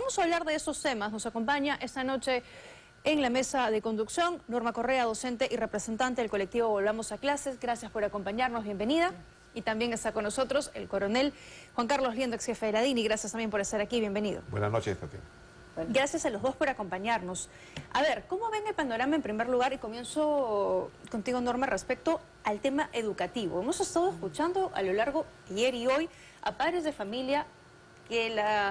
Vamos a hablar de esos temas. Nos acompaña esta noche en la mesa de conducción Norma Correa, docente y representante del colectivo Volvamos a Clases. Gracias por acompañarnos, bienvenida. Y también está con nosotros el coronel Juan Carlos Liendo, ex jefe de la DINI. Gracias también por estar aquí, bienvenido. Buenas noches, Tatiana. Gracias a los dos por acompañarnos. A ver, ¿cómo ven el panorama en primer lugar? Y comienzo contigo, Norma, respecto al tema educativo. Hemos estado escuchando a lo largo de ayer y hoy a padres de familia que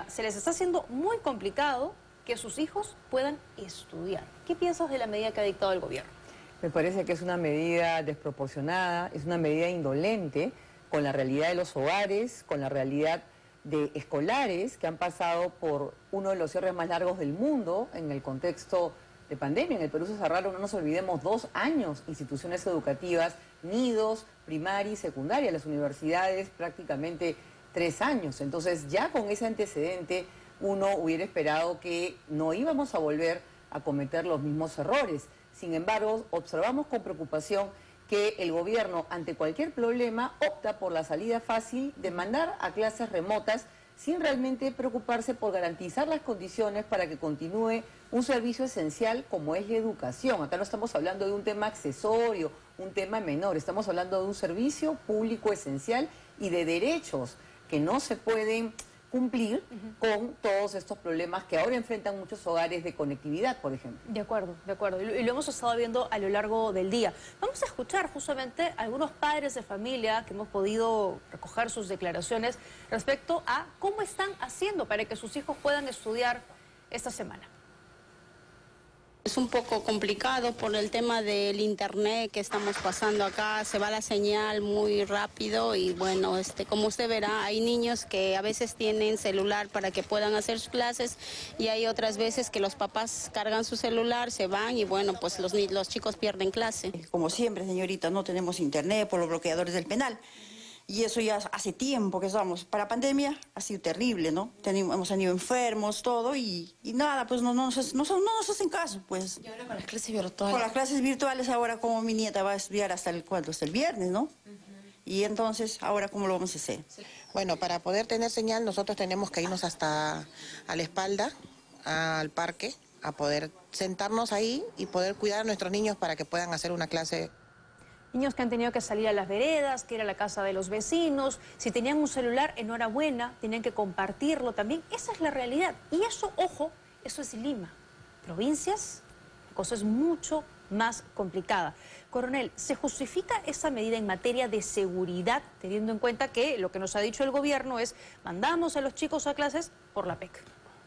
se les está haciendo muy complicado que sus hijos puedan estudiar. ¿Qué piensas de la medida que ha dictado el gobierno? Me parece que es una medida desproporcionada, es una medida indolente con la realidad de los hogares, con la realidad de escolares que han pasado por uno de los cierres más largos del mundo en el contexto de pandemia. En el Perú se cerraron, no nos olvidemos, 2 años instituciones educativas, nidos, primaria y secundaria, las universidades prácticamente 3 años. Entonces ya con ese antecedente uno hubiera esperado que no íbamos a volver a cometer los mismos errores. Sin embargo, observamos con preocupación que el gobierno, ante cualquier problema, opta por la salida fácil de mandar a clases remotas sin realmente preocuparse por garantizar las condiciones para que continúe un servicio esencial como es la educación. Acá no estamos hablando de un tema accesorio, un tema menor, estamos hablando de un servicio público esencial y de derechos que no se pueden cumplir con todos estos problemas que ahora enfrentan muchos hogares de conectividad, por ejemplo. De acuerdo, de acuerdo. Y lo hemos estado viendo a lo largo del día. Vamos a escuchar justamente a algunos padres de familia que hemos podido recoger sus declaraciones respecto a cómo están haciendo para que sus hijos puedan estudiar esta semana. Es un poco complicado por el tema del internet que estamos pasando acá, se va la señal muy rápido y bueno, como usted verá, hay niños que a veces tienen celular para que puedan hacer sus clases y hay otras veces que los papás cargan su celular, se van y bueno, pues los chicos pierden clase. Como siempre, señorita, no tenemos internet por los bloqueadores del penal. Y eso ya hace tiempo que estamos. Para pandemia ha sido terrible, ¿no? Hemos tenido enfermos, todo, y nada, pues no nos hacen caso, pues. Y ahora con las clases virtuales. Con las clases virtuales, ahora como mi nieta va a estudiar hasta el viernes, ¿no? Y entonces, ahora ¿cómo lo vamos a hacer? Bueno, para poder tener señal, nosotros tenemos que irnos hasta a la espalda, al parque, a poder sentarnos ahí y poder cuidar a nuestros niños para que puedan hacer una clase. Niños que han tenido que salir a las veredas, que ir a la casa de los vecinos. Si tenían un celular, enhorabuena, tenían que compartirlo también. Esa es la realidad. Y eso, ojo, eso es Lima. Provincias, la cosa es mucho más complicada. Coronel, ¿se justifica esa medida en materia de seguridad, teniendo en cuenta que lo que nos ha dicho el gobierno es mandamos a los chicos a clases por la PEC?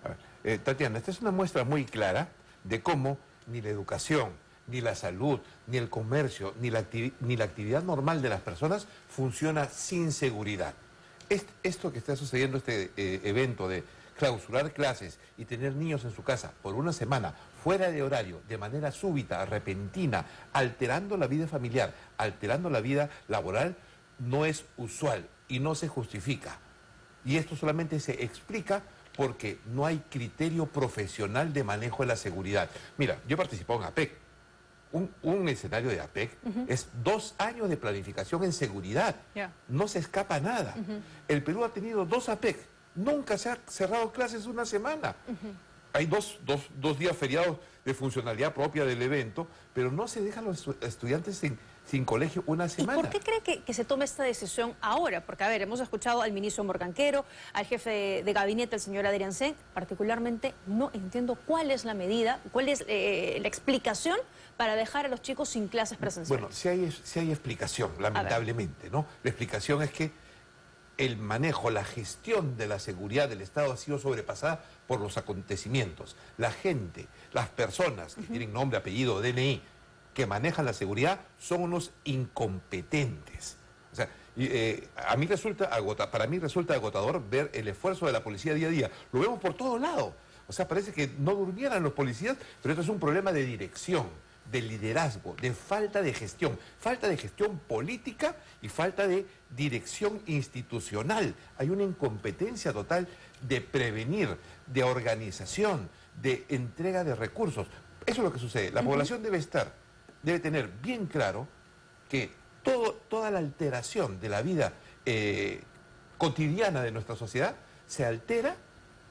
A ver, Tatiana, esta es una muestra muy clara de cómo ni la educación, ni la salud, ni el comercio, ni la actividad normal de las personas funciona sin seguridad. Esto que está sucediendo, este evento de clausurar clases y tener niños en su casa por una semana, fuera de horario, de manera súbita, repentina, alterando la vida familiar, alterando la vida laboral, no es usual y no se justifica. Y esto solamente se explica porque no hay criterio profesional de manejo de la seguridad. Mira, yo he participado en APEC. Un escenario de APEC es 2 años de planificación en seguridad. No se escapa nada. El Perú ha tenido 2 APEC. Nunca se ha cerrado clases una semana. Hay dos días feriados de funcionalidad propia del evento, pero no se dejan los estudiantes sin colegio una semana. ¿Y por qué cree que se tome esta decisión ahora? Porque, a ver, hemos escuchado al ministro Morganquero, al jefe de gabinete, el señor Adrián Sen. Particularmente no entiendo cuál es la medida, cuál es la explicación para dejar a los chicos sin clases presenciales. Bueno, sí hay explicación, lamentablemente, ¿no? La explicación es que el manejo, la gestión de la seguridad del Estado ha sido sobrepasada por los acontecimientos. La gente, las personas que tienen nombre, apellido, DNI, que manejan la seguridad son unos incompetentes. O sea, para mí resulta agotador ver el esfuerzo de la policía día a día. Lo vemos por todos lados. O sea, parece que no durmieran los policías, pero esto es un problema de dirección, de liderazgo, de falta de gestión política y falta de dirección institucional. Hay una incompetencia total de prevenir, de organización, de entrega de recursos. Eso es lo que sucede. La población debe tener bien claro que toda la alteración de la vida cotidiana de nuestra sociedad se altera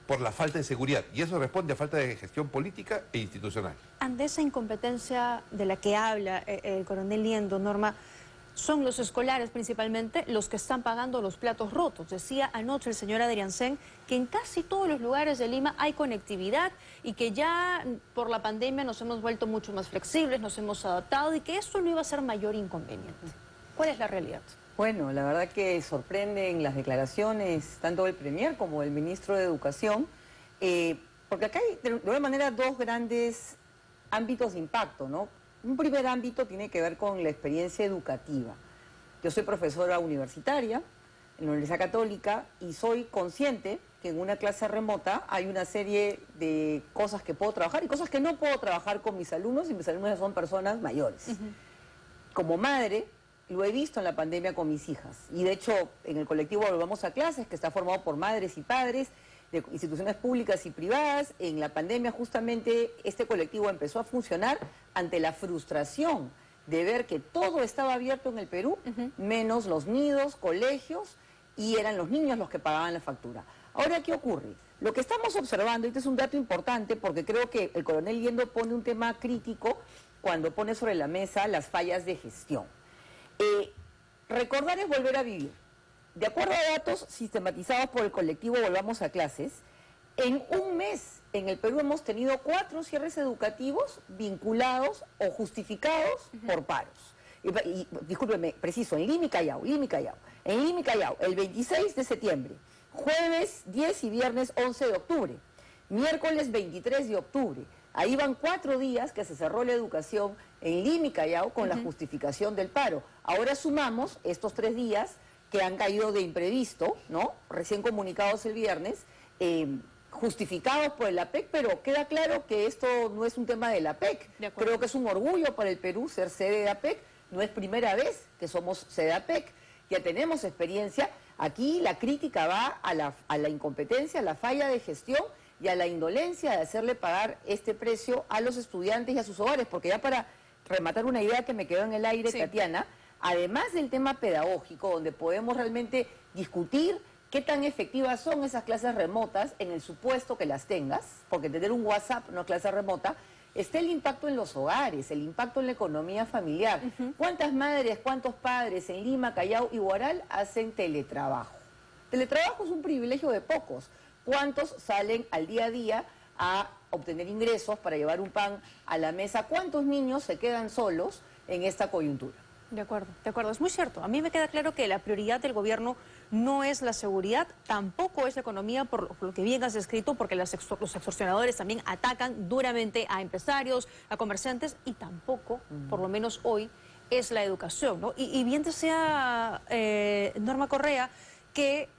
por la falta de seguridad. Y eso responde a falta de gestión política e institucional. Ante esa incompetencia de la que habla el coronel Liendo, Norma, son los escolares principalmente los que están pagando los platos rotos. Decía anoche el señor Adriancén que en casi todos los lugares de Lima hay conectividad y que ya por la pandemia nos hemos vuelto mucho más flexibles, nos hemos adaptado y que eso no iba a ser mayor inconveniente. ¿Cuál es la realidad? Bueno, la verdad que sorprenden las declaraciones tanto del Premier como del Ministro de Educación, porque acá hay de alguna manera dos grandes ámbitos de impacto, ¿no? Un primer ámbito tiene que ver con la experiencia educativa. Yo soy profesora universitaria en la Universidad Católica y soy consciente que en una clase remota hay una serie de cosas que puedo trabajar y cosas que no puedo trabajar con mis alumnos, y mis alumnos son personas mayores. Como madre, lo he visto en la pandemia con mis hijas. Y de hecho, en el colectivo Volvamos a Clases, que está formado por madres y padres de instituciones públicas y privadas, en la pandemia justamente este colectivo empezó a funcionar ante la frustración de ver que todo estaba abierto en el Perú, menos los nidos, colegios, y eran los niños los que pagaban la factura. Ahora, ¿qué ocurre? Lo que estamos observando, y este es un dato importante porque creo que el coronel Liendo pone un tema crítico cuando pone sobre la mesa las fallas de gestión. Recordar es volver a vivir. De acuerdo a datos sistematizados por el colectivo Volvamos a Clases, en un mes en el Perú hemos tenido 4 cierres educativos vinculados o justificados por paros. Y discúlpeme, preciso, en Lima y Callao. En Lima y Callao, el 26 de septiembre, jueves 10 y viernes 11 de octubre, miércoles 23 de octubre. Ahí van 4 días que se cerró la educación en Lima y Callao con la justificación del paro. Ahora sumamos estos 3 días que han caído de imprevisto, ¿no? Recién comunicados el viernes, justificados por el APEC, pero queda claro que esto no es un tema del APEC. Creo que es un orgullo para el Perú ser sede de APEC. No es primera vez que somos sede de APEC, ya tenemos experiencia. Aquí la crítica va a la incompetencia, a la falla de gestión y a la indolencia de hacerle pagar este precio a los estudiantes y a sus hogares, porque ya para rematar una idea que me quedó en el aire, Tatiana, además del tema pedagógico, donde podemos realmente discutir qué tan efectivas son esas clases remotas en el supuesto que las tengas, porque tener un WhatsApp no es clase remota, está el impacto en los hogares, el impacto en la economía familiar. ¿Cuántas madres, cuántos padres en Lima, Callao y Huaral hacen teletrabajo? Teletrabajo es un privilegio de pocos. ¿Cuántos salen al día a día a obtener ingresos para llevar un pan a la mesa? ¿Cuántos niños se quedan solos en esta coyuntura? De acuerdo, es muy cierto. A mí me queda claro que la prioridad del gobierno no es la seguridad, tampoco es la economía, por lo que bien has descrito, porque los extorsionadores también atacan duramente a empresarios, a comerciantes, y tampoco, por lo menos hoy, es la educación, ¿no? Y bien decía Norma Correa que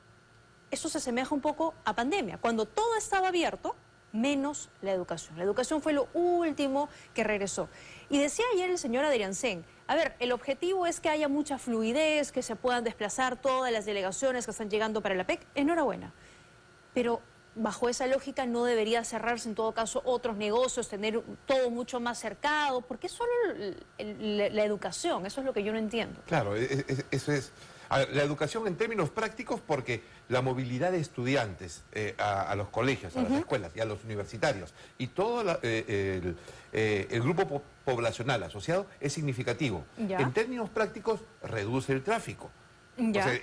eso se asemeja un poco a pandemia. Cuando todo estaba abierto, menos la educación. La educación fue lo último que regresó. Y decía ayer el señor Adriancén, a ver, el objetivo es que haya mucha fluidez, que se puedan desplazar todas las delegaciones que están llegando para la PEC. Enhorabuena. Pero bajo esa lógica no debería cerrarse en todo caso otros negocios, tener todo mucho más cercado, porque es solo la educación, eso es lo que yo no entiendo. Claro, eso es... A ver, la educación en términos prácticos, porque la movilidad de estudiantes a los colegios, a las escuelas y a los universitarios y todo el grupo poblacional asociado es significativo. En términos prácticos, reduce el tráfico. O sea,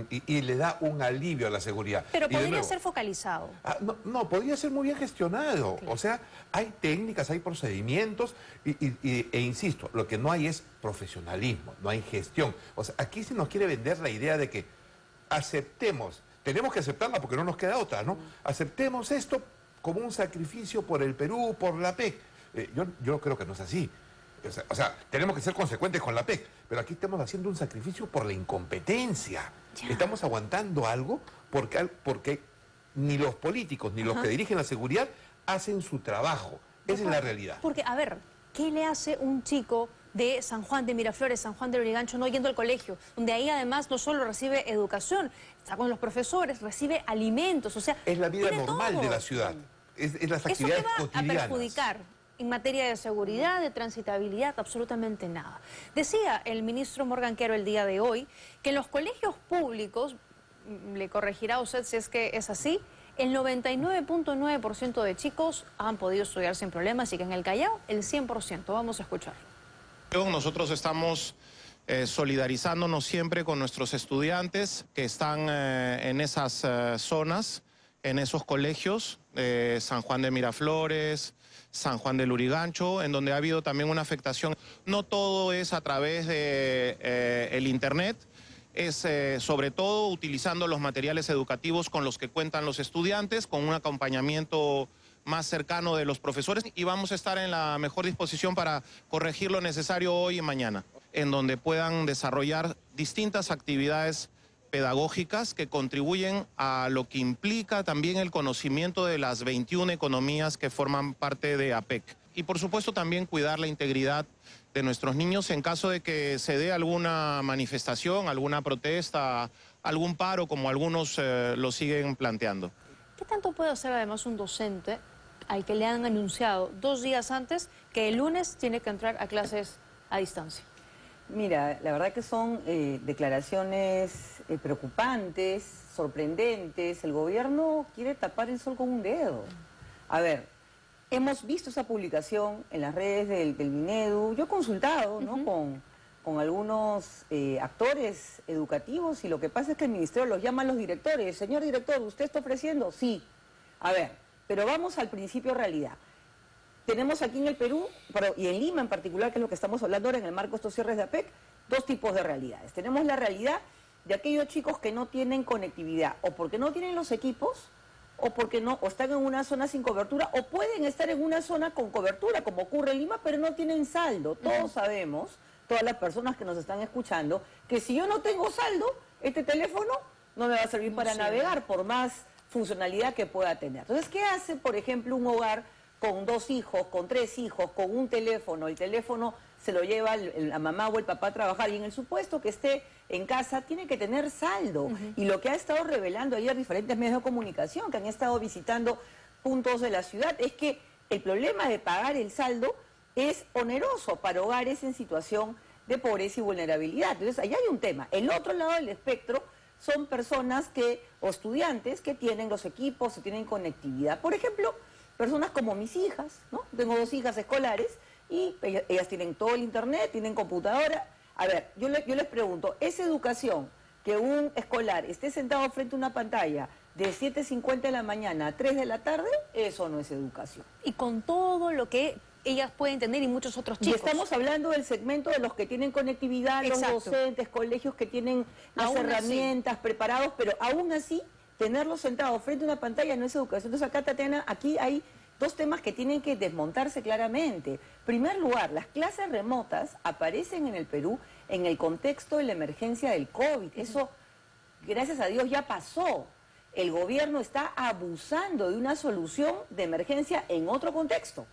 y le da un alivio a la seguridad. Pero podría ser focalizado. No, podría ser muy bien gestionado. Claro. O sea, hay técnicas, hay procedimientos e insisto, lo que no hay es profesionalismo, no hay gestión. O sea, aquí se nos quiere vender la idea de que aceptemos, tenemos que aceptarla porque no nos queda otra, ¿no? Aceptemos esto como un sacrificio por el Perú, por la PEC. Yo creo que no es así. O sea, tenemos que ser consecuentes con la PEC, pero aquí estamos haciendo un sacrificio por la incompetencia. Estamos aguantando algo porque ni los políticos ni los que dirigen la seguridad hacen su trabajo. Esa es la realidad. Porque, a ver, ¿qué le hace un chico de San Juan de Miraflores, San Juan de Lurigancho, no yendo al colegio, donde ahí además no solo recibe educación, está con los profesores, recibe alimentos, o sea... Es la vida normal de la ciudad, es las actividades cotidianas. ¿Eso qué va a perjudicar en materia de seguridad, de transitabilidad? Absolutamente nada. Decía el ministro Morganquero el día de hoy que en los colegios públicos, le corregirá usted si es que es así, El 99.9% de chicos han podido estudiar sin problemas y que en el Callao el 100%. Vamos a escucharlo. Nosotros estamos solidarizándonos siempre con nuestros estudiantes que están en esas zonas, en esos colegios, San Juan de Miraflores, San Juan de Lurigancho, en donde ha habido también una afectación. No todo es a través de el internet, es sobre todo utilizando los materiales educativos con los que cuentan los estudiantes, con un acompañamiento más cercano de los profesores, y vamos a estar en la mejor disposición para corregir lo necesario hoy y mañana, en donde puedan desarrollar distintas actividades pedagógicas que contribuyen a lo que implica también el conocimiento de las 21 economías que forman parte de APEC. Y por supuesto también cuidar la integridad de nuestros niños en caso de que se dé alguna manifestación, alguna protesta, algún paro, como algunos lo siguen planteando. ¿Qué tanto puede hacer además un docente al que le han anunciado 2 días antes que el lunes tiene que entrar a clases a distancia? Mira, la verdad que son declaraciones preocupantes, sorprendentes. El gobierno quiere tapar el sol con un dedo. A ver, hemos visto esa publicación en las redes del Minedu. Yo he consultado, ¿no? con algunos actores educativos, y lo que pasa es que el ministerio los llama a los directores. Señor director, ¿usted está ofreciendo? Sí. A ver, pero vamos al principio realidad. Tenemos aquí en el Perú, y en Lima en particular, que es lo que estamos hablando ahora en el marco de estos cierres de APEC, 2 tipos de realidades. Tenemos la realidad de aquellos chicos que no tienen conectividad, o porque no tienen los equipos, o porque no, o están en una zona sin cobertura, o pueden estar en una zona con cobertura, como ocurre en Lima, pero no tienen saldo. Todos sabemos, todas las personas que nos están escuchando, que si yo no tengo saldo, este teléfono no me va a servir para navegar, por más funcionalidad que pueda tener. Entonces, ¿qué hace, por ejemplo, un hogar con 2 hijos, con 3 hijos, con un teléfono? El teléfono se lo lleva la mamá o el papá a trabajar, y en el supuesto que esté en casa tiene que tener saldo. Y lo que ha estado revelando ayer diferentes medios de comunicación que han estado visitando puntos de la ciudad es que el problema de pagar el saldo es oneroso para hogares en situación de pobreza y vulnerabilidad. Entonces, ahí hay un tema. El otro lado del espectro son personas o estudiantes que tienen los equipos y tienen conectividad. Por ejemplo, personas como mis hijas, ¿no? Tengo 2 hijas escolares y ellas tienen todo el internet, tienen computadora. A ver, yo les pregunto, ¿es educación que un escolar esté sentado frente a una pantalla de 7:50 de la mañana a 3 de la tarde? Eso no es educación. Y con todo lo que ellas pueden tener y muchos otros chicos. Y estamos hablando del segmento de los que tienen conectividad, Exacto. Los docentes, colegios que tienen las herramientas preparados, pero aún así, tenerlos sentados frente a una pantalla no es educación. Entonces acá, Tatiana, aquí hay 2 temas que tienen que desmontarse claramente. En primer lugar, las clases remotas aparecen en el Perú en el contexto de la emergencia del COVID. Eso, gracias a Dios, ya pasó. El gobierno está abusando de una solución de emergencia en otro contexto.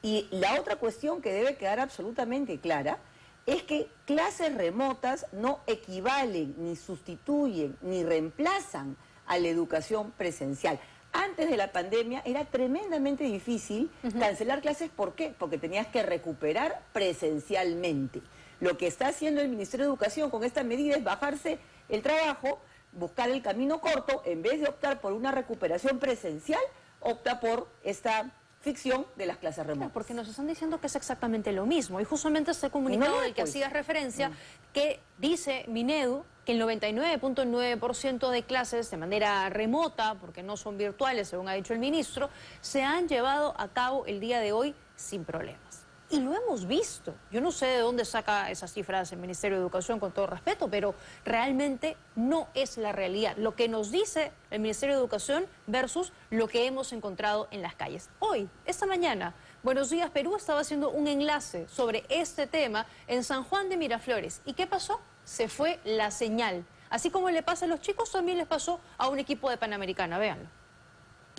Y la otra cuestión que debe quedar absolutamente clara es que clases remotas no equivalen, ni sustituyen, ni reemplazan a la educación presencial. Antes de la pandemia era tremendamente difícil cancelar clases. ¿Por qué? Porque tenías que recuperar presencialmente. Lo que está haciendo el Ministerio de Educación con esta medida es bajarse el trabajo, buscar el camino corto. En vez de optar por una recuperación presencial, opta por esta ficción de las clases remotas. Porque nos están diciendo que es exactamente lo mismo. Y justamente este comunicado del que hacías referencia, que dice Minedu que el 99.9% de clases de manera remota, porque no son virtuales, según ha dicho el ministro, se han llevado a cabo el día de hoy sin problemas. Y lo hemos visto. Yo no sé de dónde saca esas cifras el Ministerio de Educación, con todo respeto, pero realmente no es la realidad. Lo que nos dice el Ministerio de Educación versus lo que hemos encontrado en las calles. Hoy, esta mañana, Buenos Días Perú estaba haciendo un enlace sobre este tema en San Juan de Miraflores. ¿Y qué pasó? Se fue la señal. Así como le pasa a los chicos, también les pasó a un equipo de Panamericana. Véanlo.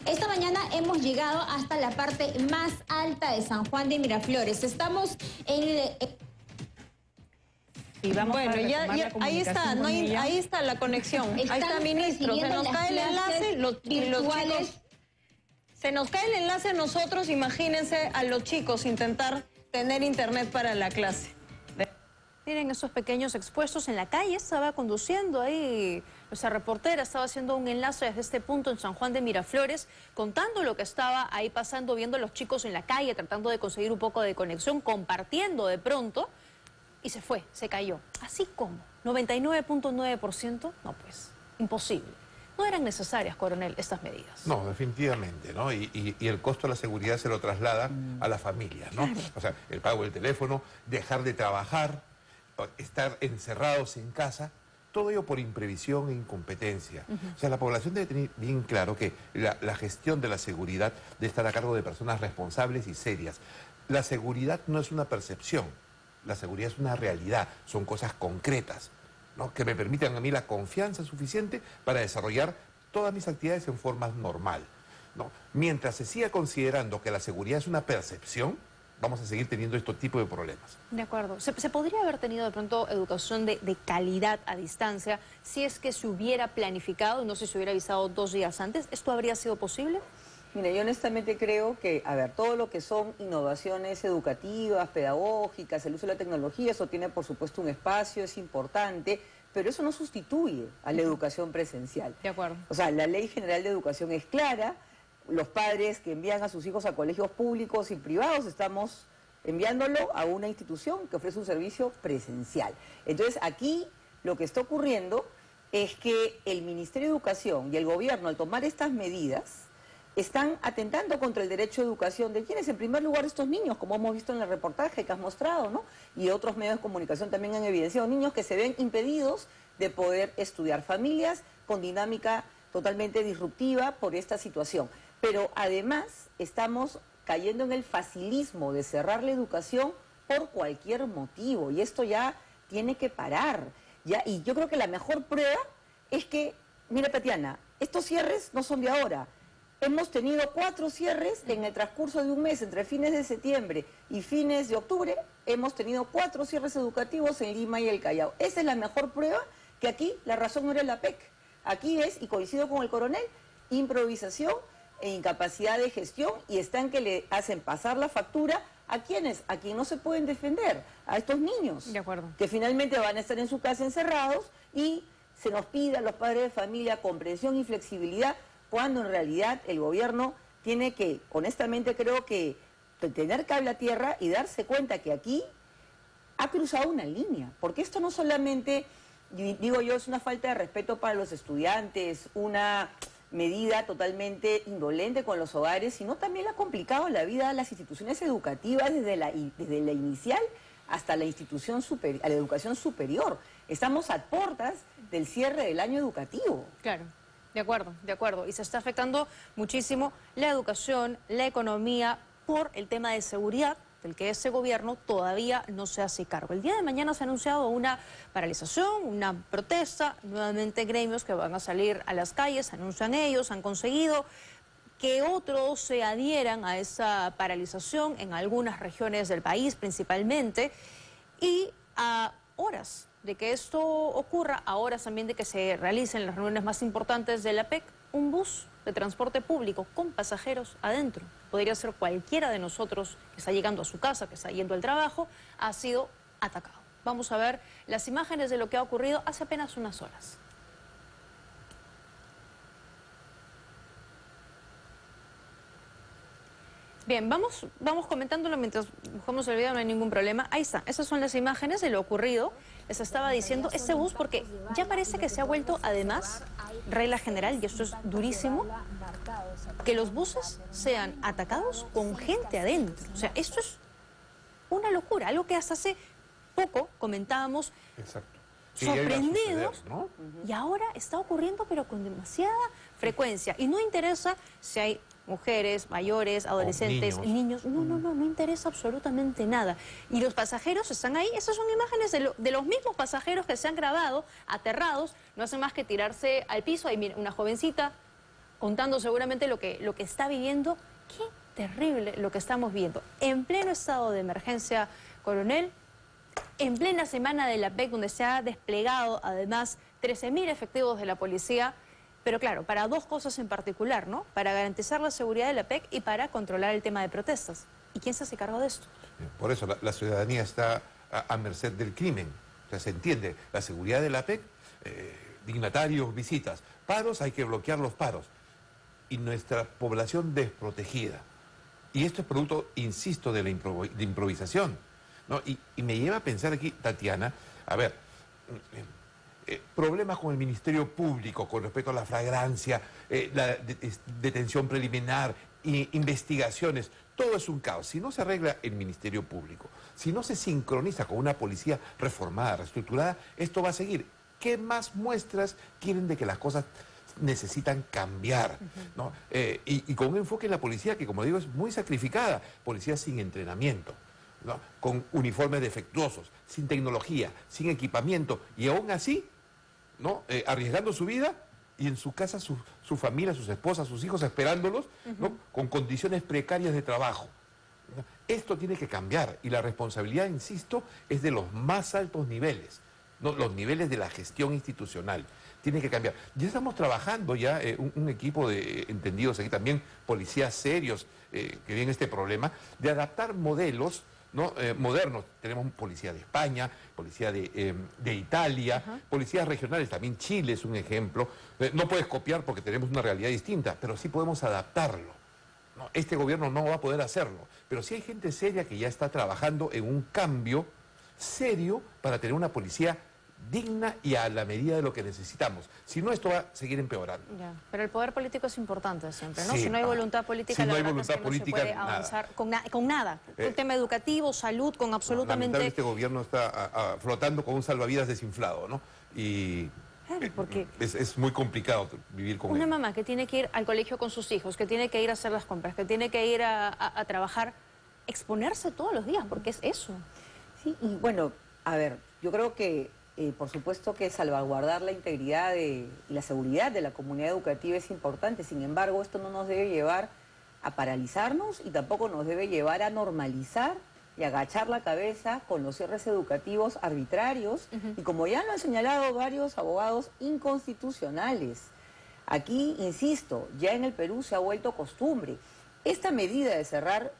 Esta mañana hemos llegado hasta la parte más alta de San Juan de Miraflores. Estamos en Y vamos bueno, ya ahí está, no hay, ahí está la conexión. Ahí está, ministro. Se nos cae el enlace, los chicos. Se nos cae el enlace a nosotros, imagínense a los chicos intentar tener internet para la clase. Miren esos pequeños expuestos en la calle, estaba conduciendo ahí Nuestra reportera estaba haciendo un enlace desde este punto en San Juan de Miraflores, contando lo que estaba ahí pasando, viendo a los chicos en la calle, tratando de conseguir un poco de conexión, compartiendo de pronto, y se fue, se cayó. Así como 99.9%, no pues, imposible. No eran necesarias, coronel, estas medidas. No, definitivamente, ¿no? Y el costo de la seguridad se lo traslada a la familia, ¿no? Claro. O sea, el pago del teléfono, dejar de trabajar, estar encerrados en casa, todo ello por imprevisión e incompetencia. O sea, la población debe tener bien claro que la gestión de la seguridad debe estar a cargo de personas responsables y serias. La seguridad no es una percepción, la seguridad es una realidad, son cosas concretas, ¿no? Que me permitan a mí la confianza suficiente para desarrollar todas mis actividades en forma normal, ¿no? Mientras se siga considerando que la seguridad es una percepción, vamos a seguir teniendo este tipo de problemas. De acuerdo. ¿Se podría haber tenido de pronto educación de calidad a distancia si es que se hubiera planificado y no se hubiera avisado 2 días antes? ¿Esto habría sido posible? Mira, yo honestamente creo que, a ver, todo lo que son innovaciones educativas, pedagógicas, el uso de la tecnología, eso tiene por supuesto un espacio, es importante, pero eso no sustituye a la educación presencial. De acuerdo. O sea, la Ley General de Educación es clara, los padres que envían a sus hijos a colegios públicos y privados estamos enviándolo a una institución que ofrece un servicio presencial. Entonces, aquí lo que está ocurriendo es que el Ministerio de Educación y el gobierno, al tomar estas medidas, están atentando contra el derecho a educación de quienes, en primer lugar, estos niños, como hemos visto en el reportaje que has mostrado, ¿no? Y otros medios de comunicación también han evidenciado, niños que se ven impedidos de poder estudiar, familias con dinámica totalmente disruptiva por esta situación. Pero además estamos cayendo en el facilismo de cerrar la educación por cualquier motivo, y esto ya tiene que parar, ¿ya? Y yo creo que la mejor prueba es que, mira, Tatiana, estos cierres no son de ahora. Hemos tenido 4 cierres en el transcurso de un mes, entre fines de septiembre y fines de octubre, hemos tenido 4 cierres educativos en Lima y el Callao. Esa es la mejor prueba que aquí la razón no era la PEC. Aquí es, y coincido con el coronel, improvisación e incapacidad de gestión, y están que le hacen pasar la factura a quienes, a quien no se pueden defender, a estos niños. De acuerdo. Que finalmente van a estar en su casa encerrados, y se nos pide a los padres de familia comprensión y flexibilidad, cuando en realidad el gobierno tiene que, honestamente creo que, tener cable a tierra y darse cuenta que aquí ha cruzado una línea, porque esto no solamente, digo yo, es una falta de respeto para los estudiantes, una medida totalmente indolente con los hogares, sino también ha complicado la vida a las instituciones educativas desde la inicial hasta la institución superior, a la educación superior. Estamos a puertas del cierre del año educativo. Claro. De acuerdo, de acuerdo. Y se está afectando muchísimo la educación, la economía, por el tema de seguridad, del que ese gobierno todavía no se hace cargo. El día de mañana se ha anunciado una paralización, una protesta, nuevamente gremios que van a salir a las calles, anuncian ellos, han conseguido que otros se adhieran a esa paralización en algunas regiones del país principalmente, y a horas de que esto ocurra, a horas también de que se realicen las reuniones más importantes de la PEC, un bus de transporte público con pasajeros adentro, podría ser cualquiera de nosotros que está llegando a su casa, que está yendo al trabajo, ha sido atacado. Vamos a ver las imágenes de lo que ha ocurrido hace apenas unas horas. Bien, vamos comentándolo mientras buscamos el video, no hay ningún problema. Ahí está, esas son las imágenes de lo ocurrido. Les estaba diciendo, este bus, porque ya parece que se ha vuelto, además, regla general, y esto es durísimo, que los buses sean atacados con gente adentro. O sea, esto es una locura, algo que hasta hace poco comentábamos. Exacto. Sorprendidos, suceder, ¿no? Y ahora está ocurriendo, pero con demasiada frecuencia. Y no interesa si hay mujeres, mayores, adolescentes, niños. No interesa absolutamente nada. Y los pasajeros están ahí. Esas son imágenes de los mismos pasajeros que se han grabado, aterrados. No hacen más que tirarse al piso. Ahí miren, una jovencita contando seguramente lo que está viviendo. Qué terrible lo que estamos viendo. En pleno estado de emergencia, coronel, en plena semana de la PEC, donde se ha desplegado además 13.000 efectivos de la policía, pero claro, para 2 cosas en particular, ¿no? Para garantizar la seguridad de la PEC y para controlar el tema de protestas. ¿Y quién se hace cargo de esto? Por eso la ciudadanía está a merced del crimen. O sea, se entiende, la seguridad de la PEC dignatarios, visitas. Paros, hay que bloquear los paros. Y nuestra población desprotegida. Y esto es producto, insisto, de la improvisación, ¿no? Y me lleva a pensar aquí, Tatiana, a ver, problemas con el Ministerio Público con respecto a la flagrancia, la detención preliminar, investigaciones, todo es un caos. Si no se arregla el Ministerio Público, si no se sincroniza con una policía reformada, reestructurada, esto va a seguir. ¿Qué más muestras quieren de que las cosas necesitan cambiar, ¿no? Y con un enfoque en la policía que, como digo, es muy sacrificada, policía sin entrenamiento, ¿no? Con uniformes defectuosos, sin tecnología, sin equipamiento, y aún así, ¿no? Arriesgando su vida y en su casa su familia, sus esposas, sus hijos esperándolos, ¿no? Con condiciones precarias de trabajo, ¿no? Esto tiene que cambiar y la responsabilidad, insisto, es de los más altos niveles, ¿no? Los niveles de la gestión institucional. Tiene que cambiar. Ya estamos trabajando ya un equipo de entendidos aquí también, policías serios que ven este problema, de adaptar modelos, ¿no? Modernos. Tenemos policía de España, policía de Italia, policías regionales, también Chile es un ejemplo. No puedes copiar porque tenemos una realidad distinta, pero sí podemos adaptarlo, ¿no? Este gobierno no va a poder hacerlo, pero sí hay gente seria que ya está trabajando en un cambio serio para tener una policía digna y a la medida de lo que necesitamos. Si no, esto va a seguir empeorando. Ya, pero el poder político es importante siempre, ¿no? Sí, si no hay voluntad política, si no la hay verdad voluntad es que política, no se puede avanzar con nada. El tema educativo, salud, con absolutamente... Este gobierno está flotando con un salvavidas desinflado, ¿no? Y claro, porque es muy complicado vivir con una mamá que tiene que ir al colegio con sus hijos, que tiene que ir a hacer las compras, que tiene que ir a trabajar, exponerse todos los días, porque es eso. Sí, y bueno, a ver, yo creo que por supuesto que salvaguardar la integridad y la seguridad de la comunidad educativa es importante. Sin embargo, esto no nos debe llevar a paralizarnos y tampoco nos debe llevar a normalizar y agachar la cabeza con los cierres educativos arbitrarios y, como ya lo han señalado varios abogados, inconstitucionales. Aquí, insisto, ya en el Perú se ha vuelto costumbre. Esta medida de cerrar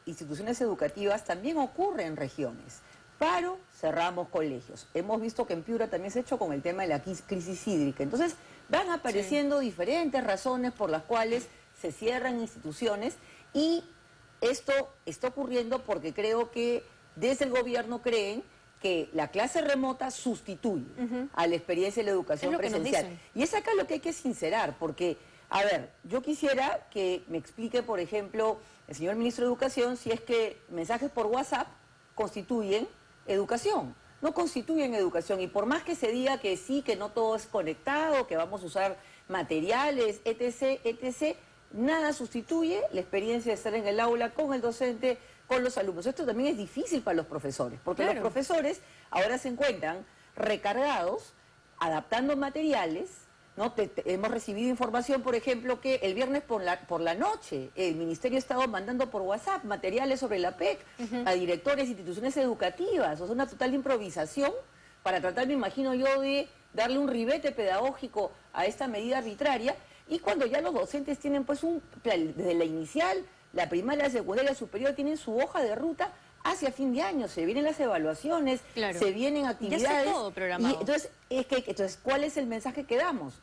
instituciones educativas también ocurre en regiones. Paro, cerramos colegios. Hemos visto que en Piura también se ha hecho con el tema de la crisis hídrica. Entonces, van apareciendo diferentes razones por las cuales se cierran instituciones y esto está ocurriendo porque creo que desde el gobierno creen que la clase remota sustituye a la experiencia de la educación presencial. Y es acá lo que hay que sincerar, porque, a ver, yo quisiera que me explique, por ejemplo, el señor ministro de Educación, si es que mensajes por WhatsApp constituyen educación. No constituyen educación, y por más que se diga que sí, que no todo es conectado, que vamos a usar materiales, etc., etc., nada sustituye la experiencia de estar en el aula con el docente, con los alumnos. Esto también es difícil para los profesores, porque los profesores ahora se encuentran recargados, adaptando materiales, ¿no? Hemos recibido información, por ejemplo, que el viernes por la noche el Ministerio ha estado mandando por WhatsApp materiales sobre la PEC a directores de instituciones educativas. O sea, una total improvisación para tratar, me imagino yo, de darle un ribete pedagógico a esta medida arbitraria. Y cuando ya los docentes tienen, pues, desde la inicial, la primaria, la secundaria, la superior, tienen su hoja de ruta hacia fin de año, se vienen las evaluaciones, se vienen actividades. Ya está todo programado. Y entonces, ¿cuál es el mensaje que damos?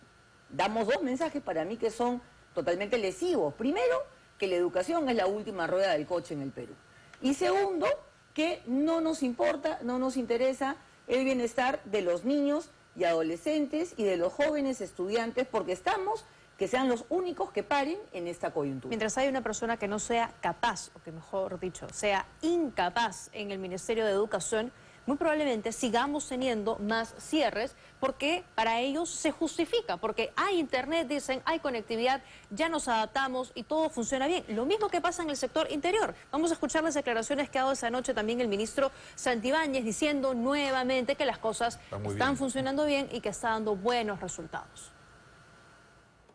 Damos dos mensajes para mí que son totalmente lesivos. Primero, que la educación es la última rueda del coche en el Perú. Y segundo, que no nos importa, no nos interesa el bienestar de los niños y adolescentes y de los jóvenes estudiantes, porque estamos que sean los únicos que paren en esta coyuntura. Mientras hay una persona que no sea capaz, o que mejor dicho, sea incapaz en el Ministerio de Educación, muy probablemente sigamos teniendo más cierres, porque para ellos se justifica, porque hay internet, dicen, hay conectividad, ya nos adaptamos y todo funciona bien. Lo mismo que pasa en el sector interior. Vamos a escuchar las declaraciones que ha dado esa noche también el ministro Santibáñez, diciendo nuevamente que las cosas están funcionando bien y que está dando buenos resultados.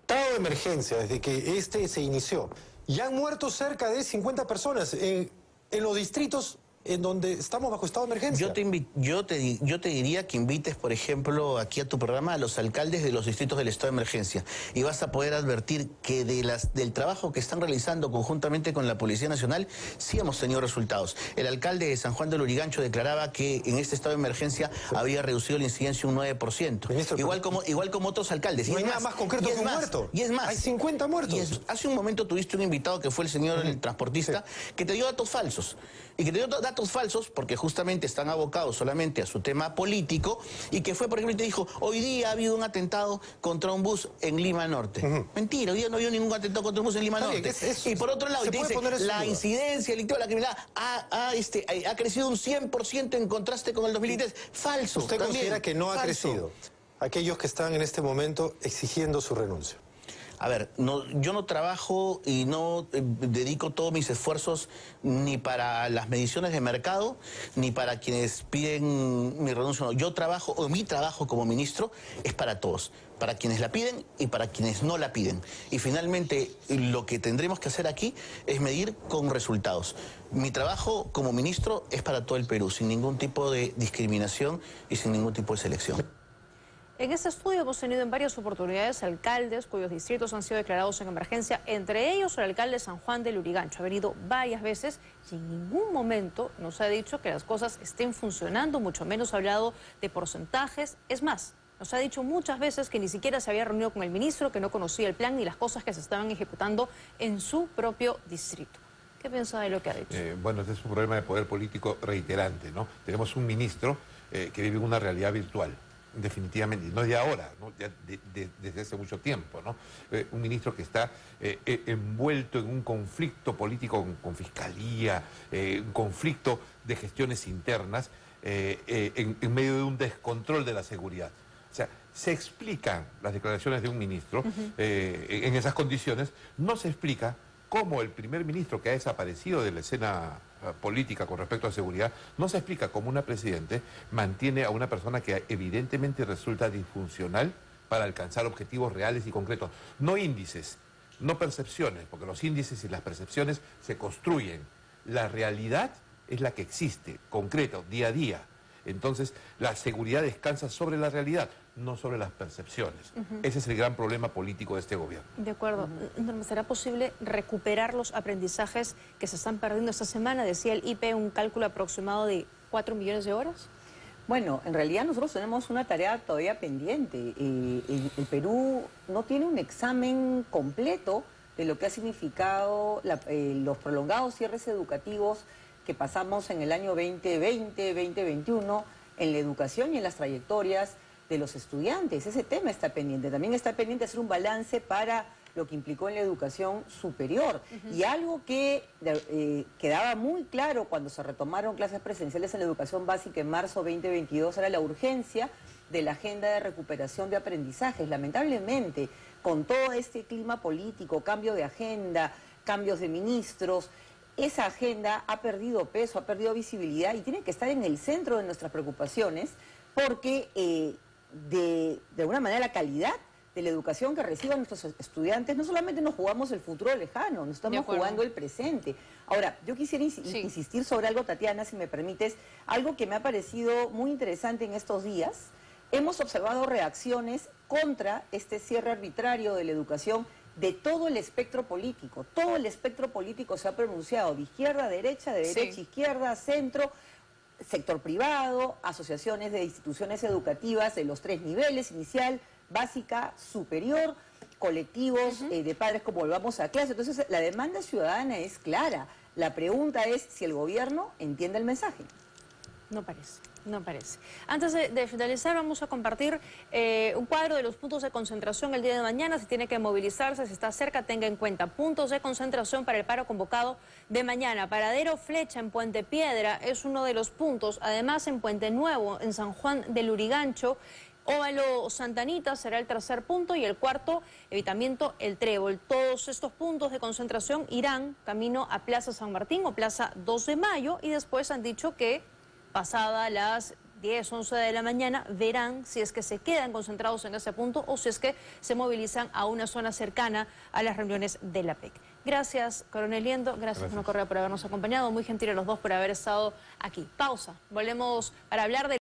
Estado de emergencia desde que este se inició. Ya han muerto cerca de 50 personas en los distritos en donde estamos bajo estado de emergencia. Yo te diría que invites, por ejemplo, aquí a tu programa a los alcaldes de los distritos del estado de emergencia y vas a poder advertir que del trabajo que están realizando conjuntamente con la Policía Nacional sí hemos tenido resultados. El alcalde de San Juan del Lurigancho declaraba que en este estado de emergencia había reducido la incidencia un 9%. Ministro, igual como otros alcaldes. No hay nada más concreto que un muerto. Y es más. Hay 50 muertos. Hace un momento tuviste un invitado que fue el señor el transportista que te dio datos falsos. Y que te dio datos falsos porque justamente están abocados solamente a su tema político y que fue, por ejemplo, y te dijo, hoy día ha habido un atentado contra un bus en Lima Norte. Mentira, hoy día no ha habido ningún atentado contra un bus en Lima Norte. Y por otro lado, te dice, la incidencia delictiva, la criminalidad ha crecido un 100% en contraste con el 2003. Falso. ¿Usted considera que no ha crecido? Aquellos que están en este momento exigiendo su renuncia. A ver, yo no trabajo y no dedico todos mis esfuerzos ni para las mediciones de mercado, ni para quienes piden mi renuncia. No. Yo trabajo, o mi trabajo como ministro es para todos, para quienes la piden y para quienes no la piden. Y finalmente, lo que tendremos que hacer aquí es medir con resultados. Mi trabajo como ministro es para todo el Perú, sin ningún tipo de discriminación y sin ningún tipo de selección. En este estudio hemos tenido en varias oportunidades alcaldes cuyos distritos han sido declarados en emergencia, entre ellos el alcalde de San Juan del Lurigancho. Ha venido varias veces y en ningún momento nos ha dicho que las cosas estén funcionando, mucho menos ha hablado de porcentajes. Es más, nos ha dicho muchas veces que ni siquiera se había reunido con el ministro, que no conocía el plan ni las cosas que se estaban ejecutando en su propio distrito. ¿Qué piensa de lo que ha dicho? Bueno, este es un problema de poder político reiterante, ¿no? Tenemos un ministro que vive una realidad virtual. Definitivamente, y no de ahora, ¿no? Ya desde hace mucho tiempo, ¿no? Un ministro que está envuelto en un conflicto político con fiscalía, un conflicto de gestiones internas, en medio de un descontrol de la seguridad. O sea, se explican las declaraciones de un ministro en esas condiciones, no se explica cómo el primer ministro que ha desaparecido de la escena política con respecto a seguridad, no se explica cómo una presidente mantiene a una persona que evidentemente resulta disfuncional para alcanzar objetivos reales y concretos. No índices, no percepciones, porque los índices y las percepciones se construyen. La realidad es la que existe, concreta, día a día. Entonces, la seguridad descansa sobre la realidad, no sobre las percepciones. Ese es el gran problema político de este gobierno. De acuerdo. ¿Será posible recuperar los aprendizajes que se están perdiendo esta semana? Decía el IP un cálculo aproximado de 4 millones de horas. Bueno, en realidad nosotros tenemos una tarea todavía pendiente. El Perú no tiene un examen completo de lo que ha significado los prolongados cierres educativos que pasamos en el año 2020, 2021, en la educación y en las trayectorias de los estudiantes. Ese tema está pendiente. También está pendiente hacer un balance para lo que implicó en la educación superior. Y algo que quedaba muy claro cuando se retomaron clases presenciales en la educación básica en marzo 2022 era la urgencia de la agenda de recuperación de aprendizajes. Lamentablemente, con todo este clima político, cambio de agenda, cambios de ministros, esa agenda ha perdido peso, ha perdido visibilidad y tiene que estar en el centro de nuestras preocupaciones porque de alguna manera la calidad de la educación que reciban nuestros estudiantes, no solamente nos jugamos el futuro lejano, nos estamos jugando el presente. Ahora, yo quisiera insistir sobre algo, Tatiana, si me permites, algo que me ha parecido muy interesante en estos días. Hemos observado reacciones contra este cierre arbitrario de la educación de todo el espectro político. Todo el espectro político se ha pronunciado, de izquierda a derecha, de derecha a izquierda, centro, sector privado, asociaciones de instituciones educativas de los 3 niveles, inicial, básica, superior, colectivos de padres como volvamos a clase. Entonces, la demanda ciudadana es clara. La pregunta es si el gobierno entiende el mensaje. No parece. No parece. Antes de finalizar, vamos a compartir un cuadro de los puntos de concentración el día de mañana. Si tiene que movilizarse, si está cerca, tenga en cuenta. Puntos de concentración para el paro convocado de mañana. Paradero Flecha en Puente Piedra es uno de los puntos. Además, en Puente Nuevo, en San Juan del Lurigancho, Óvalo Santa Anita será el tercer punto y el cuarto, Evitamiento El Trébol. Todos estos puntos de concentración irán camino a Plaza San Martín o Plaza 2 de Mayo y después han dicho que pasada las 10, 11 de la mañana, verán si es que se quedan concentrados en ese punto o si es que se movilizan a una zona cercana a las reuniones de la PEC. Gracias, Coronel Liendo. Gracias, Bruno Correa, por habernos acompañado. Muy gentil a los dos por haber estado aquí. Pausa. Volvemos para hablar de